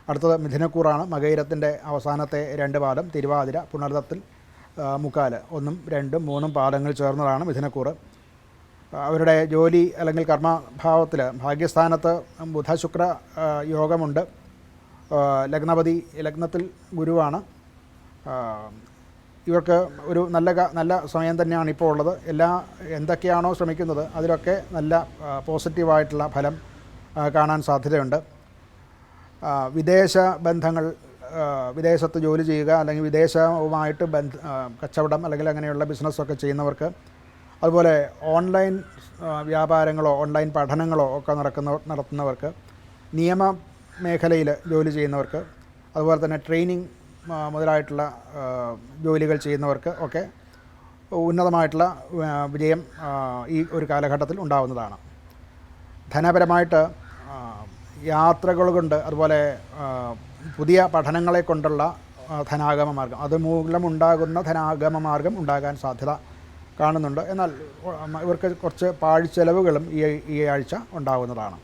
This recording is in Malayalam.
അടുത്തത് മിഥുനക്കൂറാണ്. മകയിരത്തിൻ്റെ അവസാനത്തെ 2 പാദം, തിരുവാതിര, പുണർതത്തിൽ മുക്കാല്, 1, 2, 3 പാദങ്ങൾ ചേർന്നതാണ് മിഥുനക്കൂറ്. അവരുടെ ജോലി അല്ലെങ്കിൽ കർമ്മഭാവത്തിൽ ഭാഗ്യസ്ഥാനത്ത് ബുധ-ശുക്ര യോഗമുണ്ട്. ലഗ്നത്തിൽ ഗുരുവാണ്. ഇവർക്ക് ഒരു നല്ല സമയം തന്നെയാണ് ഇപ്പോൾ ഉള്ളത്. എന്തൊക്കെയാണോ ശ്രമിക്കുന്നത് അതിലൊക്കെ നല്ല പോസിറ്റീവായിട്ടുള്ള ഫലം കാണാൻ സാധ്യതയുണ്ട്. വിദേശ ബന്ധങ്ങൾ, വിദേശത്ത് ജോലി ചെയ്യുക അല്ലെങ്കിൽ വിദേശവുമായിട്ട് കച്ചവടം അല്ലെങ്കിൽ അങ്ങനെയുള്ള ബിസിനസ്സൊക്കെ ചെയ്യുന്നവർക്ക്, അതുപോലെ ഓൺലൈൻ വ്യാപാരങ്ങളോ ഓൺലൈൻ പഠനങ്ങളോ ഒക്കെ നടത്തുന്നവർക്ക്, നിയമ മേഖലയിൽ ജോലി ചെയ്യുന്നവർക്ക്, അതുപോലെ തന്നെ ട്രെയിനിങ് മുതലായിട്ടുള്ള ജോലികൾ ചെയ്യുന്നവർക്ക് ഒക്കെ ഉന്നതമായിട്ടുള്ള വിജയം ഈ ഒരു കാലഘട്ടത്തിൽ ഉണ്ടാകുന്നതാണ്. ധനപരമായിട്ട് യാത്രകൾ കൊണ്ട്, അതുപോലെ പുതിയ പഠനങ്ങളെ കൊണ്ടുള്ള ധനാഗമ മാർഗം, അതുമൂലമുണ്ടാകുന്ന ധനാഗമ മാർഗം ഉണ്ടാകാൻ സാധ്യത കാണുന്നുണ്ട്. എന്നാൽ ഇവർക്ക് കുറച്ച് പാഴ്ചെലവുകളും ഈ ആഴ്ച ഉണ്ടാകുന്നതാണ്.